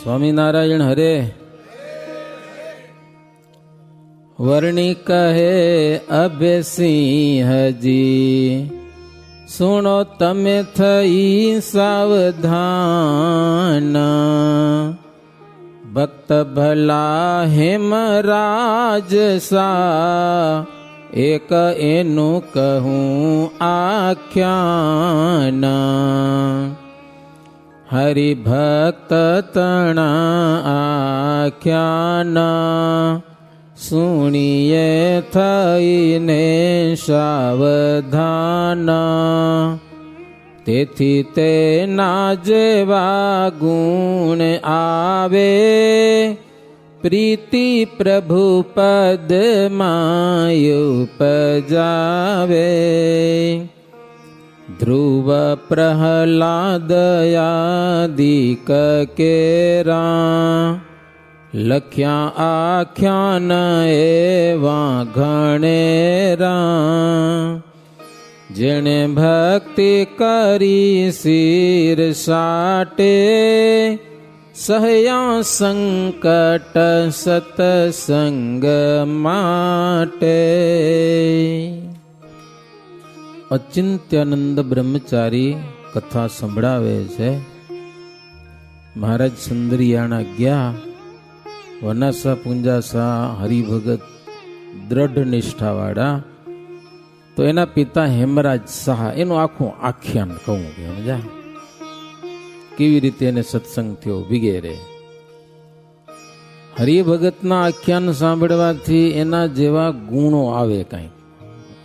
સ્વામિનારાયણ હરે. વર્ણિ કહે અભયસિંહજી, સુણો તમે થઈ સાવધાન. ભક્ત ભલા હેમરાજ સા, એક એનું કહું આખ્યાન. હરિભક્ત તણા આખ્યાન, સુણીએ થઈને સાવધાન. તેથી તેના જેવા ગુણ આવે, પ્રીતિ પ્રભુ પદમાં ઉપજાવે. ધ્રુવ પ્રહલાદયાદિક કેરા, લખ્યા આખ્યાન એવા ઘણેરા. જેણે ભક્તિ કરી શિર સાટે, સહયા સંકટ સતસંગ માટે. અચિંત્યાનંદ બ્રહ્મચારી કથા સંભળાવે છે. મહારાજ સુંદરિયાણા ગયા, વનાસા પુંજાસા હરિભગત દ્રઢ નિષ્ઠાવાળા. તો એના પિતા હેમરાજ શાહ, એનું આખું આખ્યાન કહું કે સમજા કેવી રીતે એને સત્સંગ થયો વગેરે. હરિભગતના આખ્યાન સાંભળવાથી એના જેવા ગુણો આવે. કાંઈક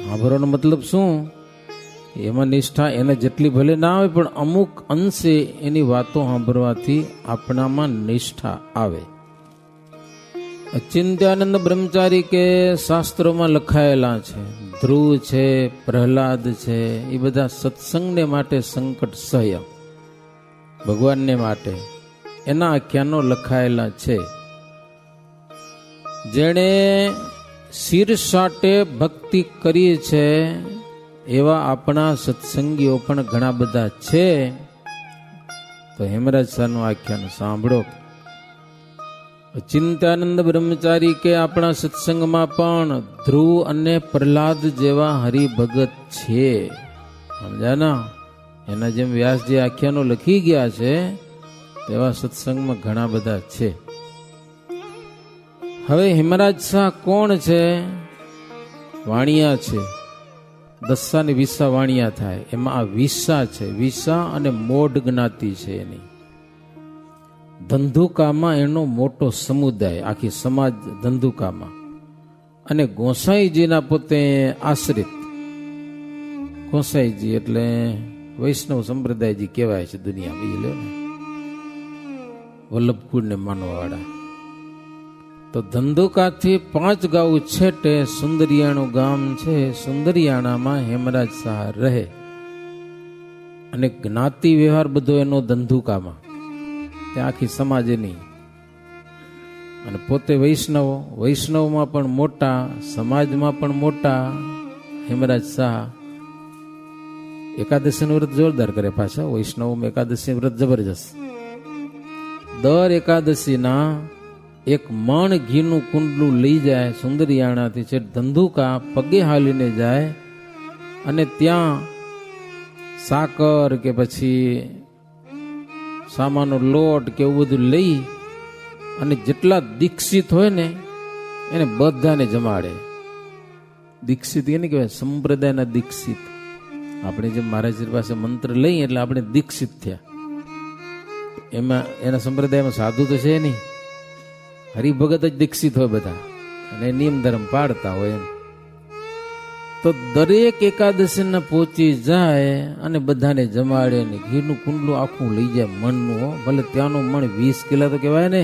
સાંભળવાનો મતલબ શું? એમાં નિષ્ઠા એને જેટલી ભલે ના આવે, પણ અમુક અંશે એની વાતો સાંભળવાથી આપણામાં નિષ્ઠા આવે. અચિંત્યાનંદ બ્રહ્મચારી કે શાસ્ત્રોમાં લખાયેલા છે. ધ્રુવ છે, પ્રહલાદ છે, એ બધા સત્સંગને માટે સંકટ સહ્ય, ભગવાનને માટે એના આખ્યાનો લખાયેલા છે. જેણે શિરસાટે ભક્તિ કરી છે એવા આપણા સત્સંગીઓ પણ ઘણા બધા છે. તો હેમરાજ શાહનું આખ્યાન સાંભળો. અચિંત્યાનંદ બ્રહ્મચારી કે આપણા સત્સંગમાં પણ ધ્રુવ અને પ્રહલાદ જેવા હરિભગત છે. સમજાના? એના જેમ વ્યાસજી આખ્યાનો લખી ગયા છે તેવા સત્સંગમાં ઘણા બધા છે. હવે હેમરાજ શાહ કોણ છે? વાણિયા છે. દસ્સા ને વિસા વાણિયા થાય, એમાં આ વિસા છે. વિસા અને મોઢ જ્ઞાતિ છે એની. ધંધુકામાં એનો મોટો સમુદાય, આખી સમાજ ધંધુકામાં. અને ગોસાઈજીના પોતે આશ્રિત. ગોસાઈજી એટલે વૈષ્ણવ સંપ્રદાયજી કહેવાય છે દુનિયા, બીજી લે ને, વલ્લભકુળને માનવાવાળા. તો ધંધુકાથી 5 ગાઉ છેટે સુંદરિયાણું ગામ છે. સુંદરિયાણામાં હેમરાજ શાહ રહે. અને જ્ઞાતિ વ્યવહાર બધો એનો ધંધુકામાં, ત્યાં આખી સમાજ એની. અને પોતે વૈષ્ણવમાં પણ મોટા, સમાજમાં પણ મોટા. હેમરાજ શાહ એકાદશીનું વ્રત જોરદાર કરે પાછા. વૈષ્ણવમાં એકાદશી વ્રત જબરજસ્ત. દર એકાદશીના 1 મણ ઘીનું કુંડલું લઈ જાય સુંદરિયાણાથી છે ધંધુકા, પગે હાલીને જાય. અને ત્યાં સાકર કે પછી સામાનો લોટ કે એવું બધું લઈ અને જેટલા દીક્ષિત હોય ને એને બધાને જમાડે. દીક્ષિત એને કહેવાય, સંપ્રદાયના દીક્ષિત. આપણે જેમ મહારાજ પાસે મંત્ર લઈએ એટલે આપણે દીક્ષિત થયા. એમાં એના સંપ્રદાયમાં સાધુ તો છે નહીં, હરિભગત જ દીક્ષિત હોય બધા, અને નિયમ ધર્મ પાડતા હોય એમ. તો દરેક એકાદશીને પહોંચી જાય અને બધાને જમાડે. ને ઘીનું કુંડલું આખું લઈ જાય મણનું. ભલે ત્યાંનું મણ 20 કિલા તો કહેવાય ને.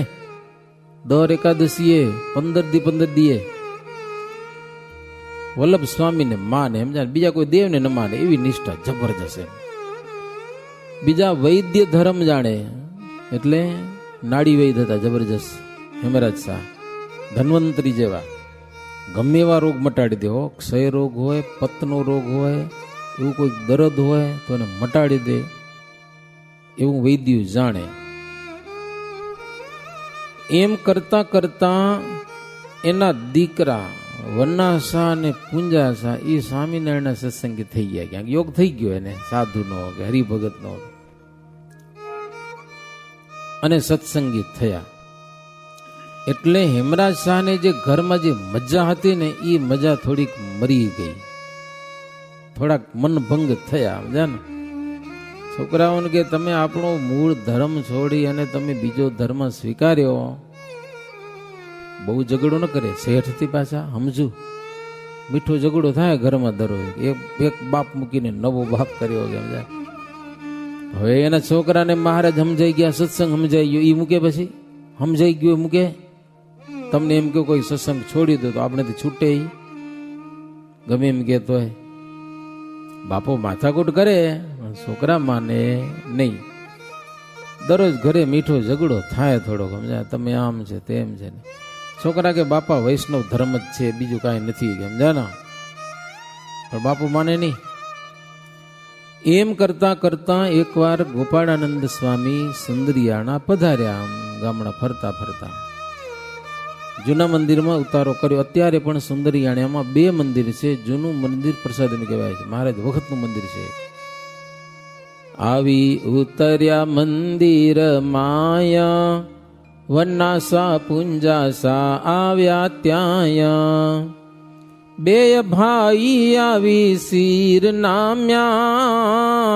દર એકાદશીએ 15 દીએ વલ્લભ સ્વામીને માને, સમજાય? બીજા કોઈ દેવને ન માને, એવી નિષ્ઠા જબરજસ્ત એમ. બીજા વૈદ્ય ધર્મ જાણે, એટલે નાડી વૈદ્ય હતા જબરજસ્ત હેમરાજ શાહ. ધન્વંતરી જેવા ગમે એવા રોગ મટાડી દે. ક્ષય રોગ હોય, પતનો રોગ હોય, એવું કોઈ દર્દ હોય તો એને મટાડી દે, એવું વૈદ્ય જાણે. એમ કરતા કરતા એના દીકરા વન્નાસા અને પુંજાસા એ સ્વામિનારાયણના સત્સંગી થઈ ગયા, ક્યાંક યોગ થઈ ગયો એને, સાધુનો કે હરિભગતનો, અને સત્સંગી થયા. એટલે હેમરાજ શાહને જે ઘરમાં જે મજા હતી ને એ મજા થોડીક મરી ગઈ, થોડાક મનભંગ થયા. સમજ્યા ને? છોકરાઓને કે તમે આપણો મૂળ ધર્મ છોડી અને તમે બીજો ધર્મ સ્વીકાર્યો, બહુ ઝઘડો ન કરે શેઠથી પાછા સમજુ. મીઠો ઝઘડો થાય ઘરમાં દરરોજ, એક બાપ મૂકીને નવો બાપ કર્યો. સમજાય? હવે એના છોકરાને મહારાજ સમજાઈ ગયા, સત્સંગ સમજાઈ ગયો, એ મૂકે પછી સમજાઈ ગયો મૂકે. તમને એમ કે કોઈ સત્સંગ છોડી દો તો આપણેથી છૂટે, ગમે એમ કહેતો હોય. બાપો માથાકૂટ કરે, છોકરા માને નહીં. દરરોજ ઘરે મીઠો ઝઘડો થાય થોડોક. સમજાય? તમે આમ છે તેમ છે ને. છોકરા કે બાપા વૈષ્ણવ ધર્મ જ છે, બીજું કાંઈ નથી. સમજાય ને? પણ બાપુ માને નહીં. એમ કરતા કરતા એકવાર ગોપાળાનંદ સ્વામી સુંદરિયાણા પધાર્યા. આમ ગામડા ફરતા ફરતા જૂના મંદિરમાં ઉતારો કર્યો. અત્યારે પણ સુંદરિયાણામાં 2 મંદિર છે. જૂનું મંદિર પ્રસાદનું કહેવાય છે, મહારાજ વખતનું મંદિર છે. આવી ઉતર્યા મંદિર માયા, વન્નાસા પુંજાસા આવ્યા ત્યાં. 2 ભાઈ આવી શિર નામ્યા,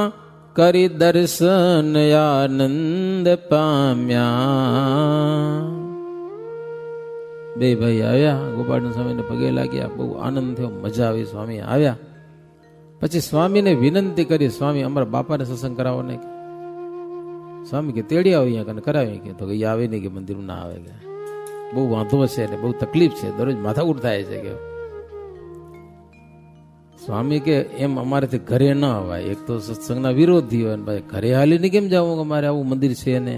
કરી દર્શન આનંદ પામ્યા. 2 ભાઈ આવ્યા, ગોપાળાનંદ સ્વામીને પગે લાગ્યા, બહુ આનંદ થયો, મજા આવી. સ્વામી આવ્યા પછી સ્વામીને વિનંતી કરી, સ્વામી અમારા બાપાને સત્સંગ કરાવો ને. સ્વામી કે તેડી આવો અહીંયા કને કરાવી. કે તો કઈ આવે નહીં, કે મંદિર ના આવે, કે બહુ વાંધો છે ને બહુ તકલીફ છે, દરરોજ માથાકૂટ થાય છે. કે સ્વામી કે એમ અમારેથી ઘરે ન અવાય, એક તો સત્સંગના વિરોધી હોય, ભાઈ ઘરે હાલીને કેમ જાવું, અમારે આવું મંદિર છે ને.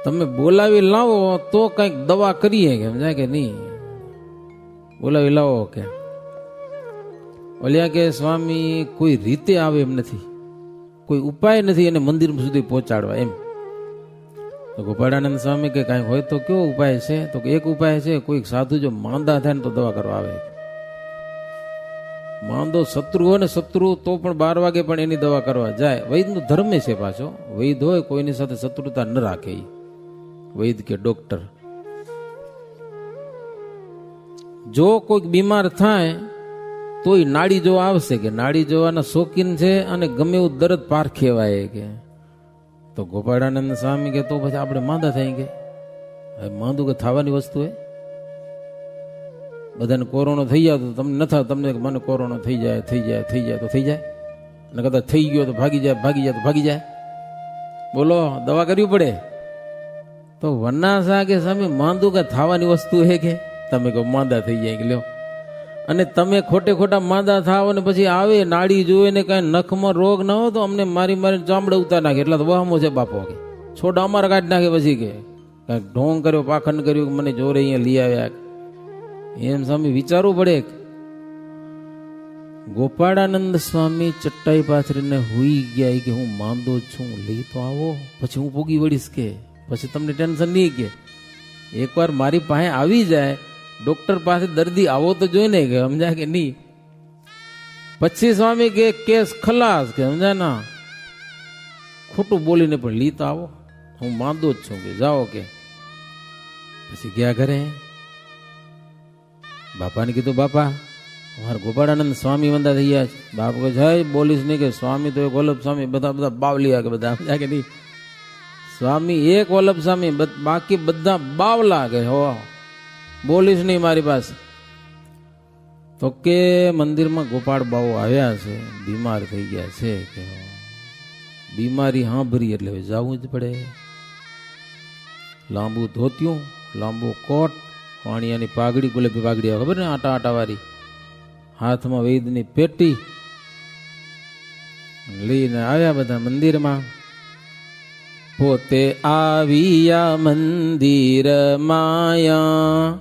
તમે બોલાવી લાવો તો કંઈક દવા કરીએ. કે સમજાય કે નહીં? બોલાવી લાવો કે ઓલ્યા કે સ્વામી કોઈ રીતે આવે એમ નથી, કોઈ ઉપાય નથી એને મંદિર સુધી પહોંચાડવા એમ. તો ગોપાળાનંદ સ્વામી કે કાંઈ હોય તો કેવો ઉપાય છે? તો એક ઉપાય છે, કોઈક સાધુ જો માંદા થાય ને તો દવા કરવા આવે. માંદો શત્રુ હોય ને, શત્રુ તો પણ 12 વાગે પણ એની દવા કરવા જાય. વૈદનો ધર્મ છે પાછો, વૈદ હોય કોઈની સાથે શત્રુતા ન રાખે, વૈદ કે ડોક્ટર. જો કોઈક બીમાર થાય તોય નાડી જોવા આવશે, કે નાડી જોવાના શોખીન છે અને ગમે એવું દર્દ પારખેવાય. કે તો ગોપાળાનંદ સ્વામી કે તો પછી આપણે માંદા થઈ કે માંદું કે થવાની વસ્તુ હે? બધાને કોરોના થઈ જાય તો તમને ન થાય, તમને મને કોરોના થઈ જાય તો થઈ જાય, અને કદાચ થઈ ગયો તો ભાગી જાય તો ભાગી જાય. બોલો, દવા કરવી પડે. તો વન્નાસા કે સ્વામી માંદું કે થવાની વસ્તુ હે? કે તમે કહો માંદા થઈ જાય કે લ્યો, અને તમે ખોટા માંદા થાવ ને પછી આવે નાડી જોવે ને કાંઈ નખમાં રોગ ના હોય તો અમને મારી ચામડે ઉતાર નાખે. એટલા તો વહામો છે બાપો. કે છોડા અમારા કાઢી નાખે. પછી કે કાંઈક ઢોંગ કર્યો, પાખંડ કર્યું, મને જોરે અહીંયા લઈ આવ્યા. એમ સ્વામી વિચારવું પડે. ગોપાળાનંદ સ્વામી ચટ્ટાઈ પાથરીને હુઈ ગયા કે હું માંદો છું, લઈ તો આવો, પછી હું પોગી વળીશ. કે પછી તમને ટેન્શન નહીં. કે એકવાર મારી પાસે આવી જાય, ડોક્ટર પાસે દર્દી આવો તો જોઈને, કે સમજાય કે નહીં. પછી સ્વામી કે કેસ ખલાસ. કે સમજાય ના, ખોટું બોલીને પણ લી તો આવો, હું માંદો જ છું, કે જાઓ. કે પછી ગયા ઘરે. બાપાને કીધું, બાપા અમારા ગોપાળાનંદ સ્વામી વંદા થઈ ગયા છે. બાપ કે જય બોલીશ નહીં, કે સ્વામી તો એક વલ્લભ સ્વામી, બધા બાવલિયા. કે બધા સમજાય કે નહીં? સ્વામી એક વલ્લભ સ્વામી, બાકી બધા બાવલા. કે હો બોલીશ નહીં મારી પાસે. તો કે મંદિરમાં ગોપાળ બાવો આવ્યા છે, બીમાર થઈ ગયા છે. કે બીમારી સાંભળી એટલે જવું જ પડે. લાંબુ ધોતિયું, લાંબુ કોટ, વાણિયાની પાઘડી, ગુલાબી પાઘડી ખબર ને, આટા વાળી, હાથમાં વૈદની પેટી લઈને આવ્યા બધા મંદિરમાં. પોતે આવ્યા મંદિર માયા,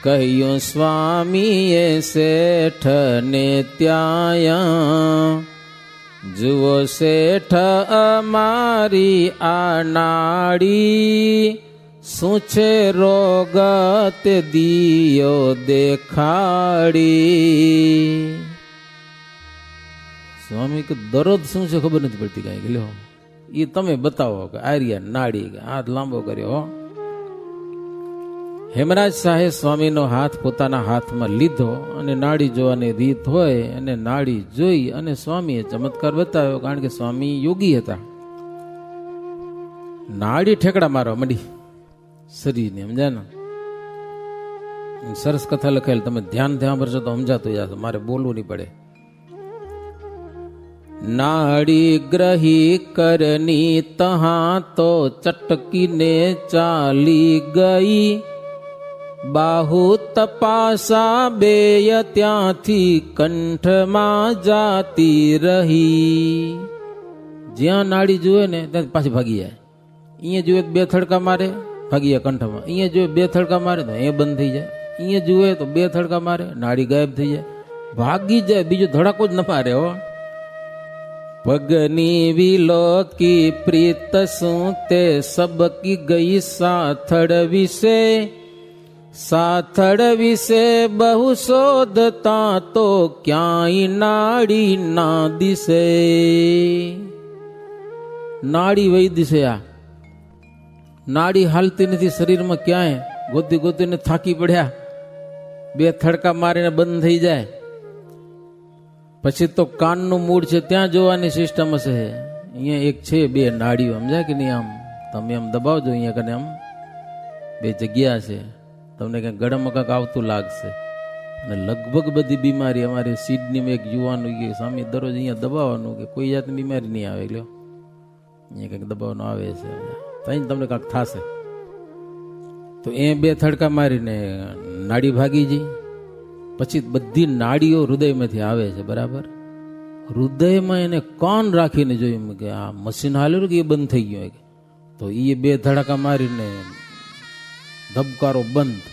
કહ્યું સ્વામીએ શેઠ ને ત્યાયા. જુઓ શેઠ અમારી આ નાડી, શું છે રોગ તે દિયો દેખાડી. સ્વામી કે દર્દ શું છે ખબર નથી પડતી કઈ, લ્યો એ તમે બતાવો કે આર્યા નાડી, હાથ લાંબો કર્યો. હેમરાજ શાહે સ્વામીનો હાથ પોતાના હાથમાં લીધો અને નાડી જોવાની રીત હોય અને નાડી જોઈ અને સ્વામીએ ચમત્કાર બતાવ્યો, કારણ કે સ્વામી યોગી હતા. નાડી ઠેકડા મારવા માંડી શરીરને, સમજ્યા ને. સરસ કથા લખેલ, તમે ધ્યાનથી સાંભળશો તો સમજાતું જશે, મારે બોલવું નહીં પડે. નાડી ગ્રહી કરની તહા તો ચટકીને ચાલી ગઈ, બાહુ તપાસા બેય ત્યાંથી કંઠમાં જાતી રહી. જ્યાં નાડી જુએ ને ત્યાં પાછી ભાગી જાય. અહીંયા જુએ બે થડકા મારે, ભાગી જાય કંઠમાં. અહીંયા જુએ બે થડકા મારે તો એ બંધ થઈ જાય. અહીંયા જુએ તો બે થડકા મારે, નાડી ગાયબ થઈ જાય, ભાગી જાય, બીજો ધડાકો જ ન મારે. હો પગની વિલોકી પ્રીત શું તે સબકી ગઈ સાથળ વિશે, સાથળ વિશે બહુ શોધતા તો ક્યાંય નાડી ના દિશે. નાડી વહી દિશે, આ નાડી હાલતી નથી શરીરમાં ક્યાંય. ગોતી ગોતીને થાકી પડ્યા, બે થડકા મારીને બંધ થઈ જાય. પછી તો કાનનું મૂળ છે ત્યાં જોવાની સિસ્ટમ હશે. અહીંયા એક છે બે નાડીઓ, સમજાય કે નહીં? આમ તમે આમ દબાવજો, અહીંયા કને આમ બે જગ્યા છે, તમને કંઈક ગળામાં કંઈક આવતું લાગશે. અને લગભગ બધી બીમારી અમારી સિડનીમાં એક યુવાન કે સ્વામી દરરોજ અહીંયા દબાવવાનું, કે કોઈ જાતની બીમારી નહીં આવે, લ્યો અહીંયા કંઈક દબાવવાનું આવે છે, ત્યાં તમને કાંઈક થશે. તો એ બે થડકા મારીને નાડી ભાગી જઈ. પછી બધી નાડીઓ હૃદયમાંથી આવે છે, બરાબર. હૃદયમાં એને કોણ રાખીને જોયું કે આ મશીન હાલ્યું કે એ બંધ થઈ ગયું. તો એ બે ધડાકા મારીને ધબકારો બંધ.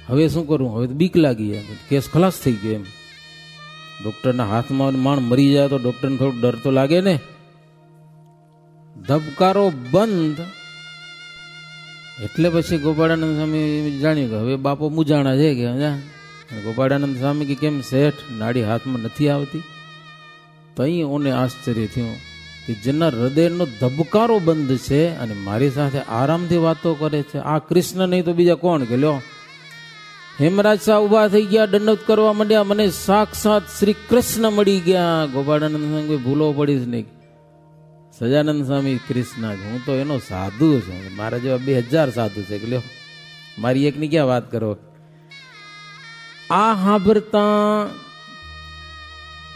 હવે શું કરવું? હવે તો બીક લાગી, કેસ ખલાસ થઈ ગયો. એમ ડોક્ટરના હાથમાં માણ મરી જાય તો ડોક્ટરને થોડોક ડર તો લાગે ને. ધબકારો બંધ. એટલે પછી ગોપાળાનંદ સ્વામી જાણ્યું કે હવે બાપો મુજાણા છે કે. ગોપાળાનંદ સ્વામી કે કેમ શેઠ, નાડી હાથમાં નથી આવતી? તો અહીં ઓને આશ્ચર્ય થયું કે જેના હૃદયનો ધબકારો બંધ છે અને મારી સાથે આરામથી વાતો કરે છે, આ કૃષ્ણ નહીં તો બીજા કોણ? કે લ્યો હેમરાજ શાહ ઉભા થઈ ગયા, દંડવત કરવા માંડ્યા, મને સાક્ષાત શ્રી કૃષ્ણ મળી ગયા. ગોપાળાનંદ સ્વામી ભૂલો પડીશ નહીં, સજાનંદ સ્વામી કૃષ્ણ, હું તો એનો સાધુ છું, મારા જેવા 2000 સાધુ છે. કે લ્યો મારી એકની ક્યાં વાત કરો? આ સાંભળતા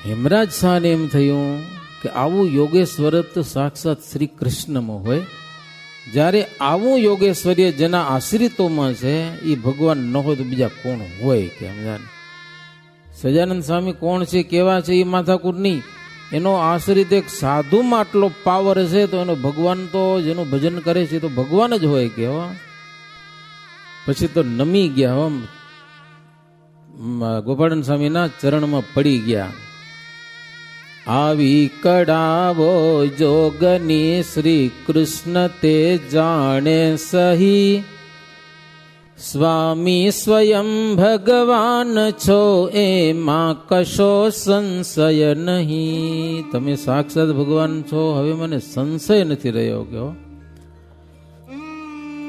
હેમરાજ શાહને એમ થયું કે આવું યોગેશ્વર તો સાક્ષાત શ્રી કૃષ્ણમાં હોય. જ્યારે આવું યોગેશ્વર્ય જેના આશ્રિતોમાં છે એ ભગવાન ન હોય તો બીજા કોણ હોય? કે સમજાને. સજાનંદ સ્વામી કોણ છે, કેવા છે એ માથાકૂટ નહીં. એનો આશ્રિત એક સાધુમાં આટલો પાવર છે તો એનો ભગવાન તો જેનું ભજન કરે છે તો ભગવાન જ હોય. કે પછી તો નમી ગયા, ગોપાળન સ્વામીના ચરણમાં પડી ગયા. આવી કડાવો જોગની શ્રી કૃષ્ણ તે જાણે સહી, સ્વામી સ્વયં ભગવાન છો એમાં કશો સંશય નહીં. તમે સાક્ષાત ભગવાન છો, હવે મને સંશય નથી રહ્યો. કે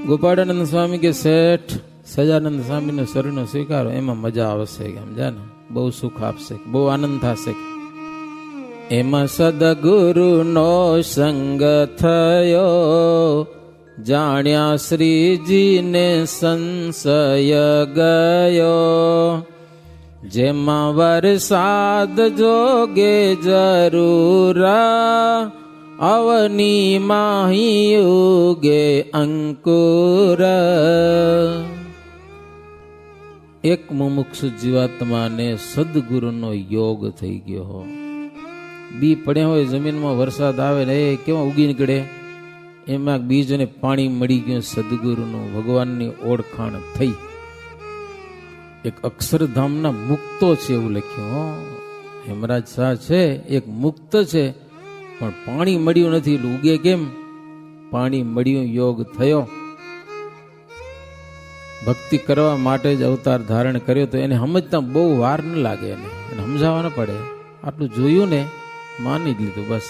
ગોપાળાનંદ સ્વામી કે શેઠ, સજાનંદ સ્વામીનો શરણો સ્વીકારો, એમાં મજા આવશે. કે સમજા ને, બહુ સુખ આપશે, બહુ આનંદ થશે. એમાં સદગુરુનો સંગ થયો, જાણ્યા શ્રીજીને સંશય ગયો. જેમાં વરસાદ જોગે જરૂરા, અવની માહી ઉગે અંકુર. એક મુમુક્ષુ જીવાત્માને સદગુરુનો યોગ થઈ ગયો. બી પડ્યા હોય જમીનમાં, વરસાદ આવે ને એ કેવા ઉગી નીકળે, એમાં બીજને પાણી મળી ગયું સદગુરુનું, ભગવાનની ઓળખાણ થઈ. એક અક્ષરધામના મુક્તો છે એવું લખ્યું. હેમરાજ શાહ છે એક મુક્ત છે, પણ પાણી મળ્યું નથી એટલે ઉગે કેમ? પાણી મળ્યું, યોગ થયો. ભક્તિ કરવા માટે જ અવતાર ધારણ કર્યો, તો એને સમજતા બહુ વાર ન લાગે, એને સમજાવવા ન પડે. આટલું જોયું ને માની જ લીધું બસ.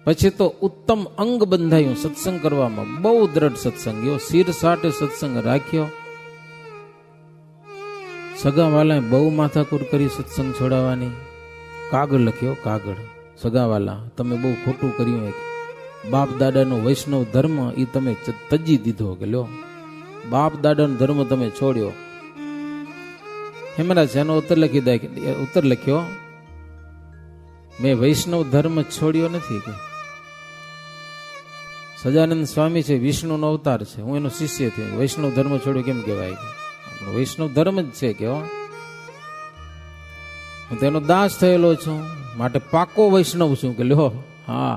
પછી તો ઉત્તમ અંગ બંધાયું સત્સંગ કરવામાં, બહુ દ્રઢ સત્સંગ, એવો શિર સાટે સત્સંગ રાખ્યો. સગાવાલાએ બહુ માથાકૂટ કરી સત્સંગ છોડાવવાની. કાગળ લખ્યો, કાગળ, સગાવાલા તમે બહુ ખોટું કર્યું, બાપ દાદાનો વૈષ્ણવ ધર્મ એ તમે તજી દીધો, કે લ્યો બાપ દાદાનો ધર્મ તમે છોડ્યો. હેમરાજ શાહનો ઉત્તર લખ્યો, મેં વૈષ્ણવ ધર્મ છોડ્યો નથી. કે સજાનંદ સ્વામી છે, વિષ્ણુનો અવતાર છે, હું એનો શિષ્ય થયો, વૈષ્ણવ ધર્મ છોડ્યો કેમ કહેવાય? વૈષ્ણવ ધર્મ જ છે કે હું તેનો દાસ થયેલો છું, માટે પાકો વૈષ્ણવ છું. કે લ્યો હા,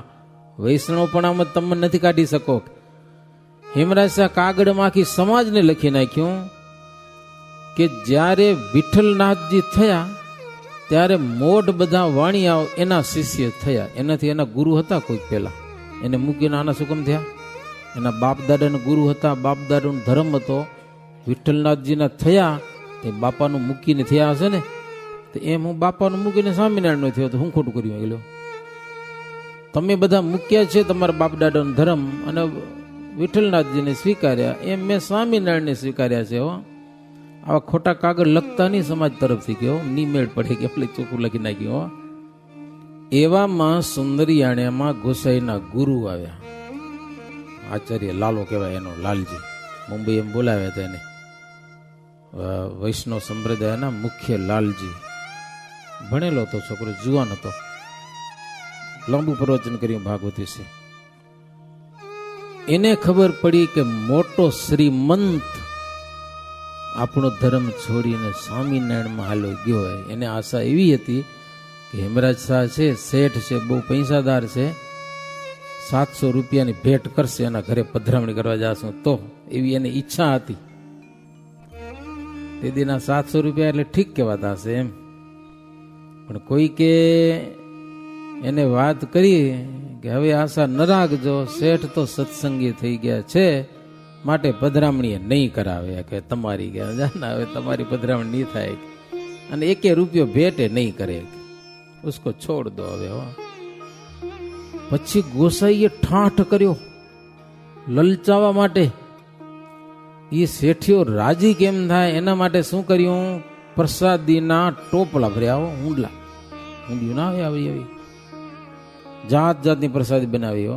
વૈષ્ણવ પણ આમ તમે નથી કાઢી શકો. હેમરાજ શાહ કાગળમાં આખી સમાજને લખી નાખ્યું કે જ્યારે વિઠ્ઠલનાથજી થયા ત્યારે મોઢ બધા વાણિયાઓ એના શિષ્ય થયા. એનાથી એના ગુરુ હતા કોઈ પહેલા, એને મૂકીને આના શું કેમ થયા? એના બાપ દાદાના ગુરુ હતા, બાપ દાદાનો ધર્મ હતો. વિઠ્ઠલનાથજીના થયા તે બાપાનું મૂકીને થયા હશે ને, તો એમ હું બાપાનું મૂકીને સ્વામિનારાયણનો થયો, તો હું ખોટું કર્યું? ગયેલો તમે બધા મૂક્યા છે તમારા બાપ દાદાનો ધર્મ અને વિઠ્ઠલનાથજીને સ્વીકાર્યા, એમ મેં સ્વામિનારાયણને સ્વીકાર્યા છે. આવા ખોટા કાગળ લખતા નહીં સમાજ તરફથી, કે નિમેળ પડે કે એટલે ચોખ્ખું લખી નાખ્યું. એવામાં સુંદરિયાણામાં ગોસાઈના ગુરુ આવ્યા, આચાર્ય લાલો કહેવાય એનો, લાલજી, મુંબઈ એમ બોલાવ્યા હતા એને, વૈષ્ણવ સંપ્રદાયના મુખ્ય લાલજી. ભણેલો હતો છોકરો, જુવાન હતો, લાંબુ પ્રવચન કર્યું ભાગવત વિશે. એને ખબર પડી કે મોટો શ્રીમંત આપણો ધર્મ છોડીને સ્વામિનારાયણમાં હાલો ગયો હોય. એને આશા એવી હતી કે હેમરાજ શાહ છે, શેઠ છે, બહુ પૈસાદાર છે, 700 રૂપિયાની ભેટ કરશે, એના ઘરે પધરામણી કરવા જાશું, તો એવી એની ઈચ્છા હતી. તે દીના 700 રૂપિયા એટલે ઠીક કહેવાતા હશે એમ, પણ કોઈ કે એને વાત કરી કે હવે આશા ન રાખજો, શેઠ તો સત્સંગી થઈ ગયા છે, માટે પધરામણી નહીં કરાવે, કે તમારી ગયા જાના હવે તમારી પધરામણી નહીં થાય, અને 1 રૂપિયો ભેટે નહીં કરે, ઉસકો છોડ દો હવે. પછી ગોસાઈએ ઠાઠ કર્યો લલચાવા માટે. એ શેઠિયો રાજી કેમ થાય એના માટે શું કર્યું? પ્રસાદીના ટોપલા ભર્યા, ઊંડિયું ના આવે આવી જાત જાતની પ્રસાદી બનાવી.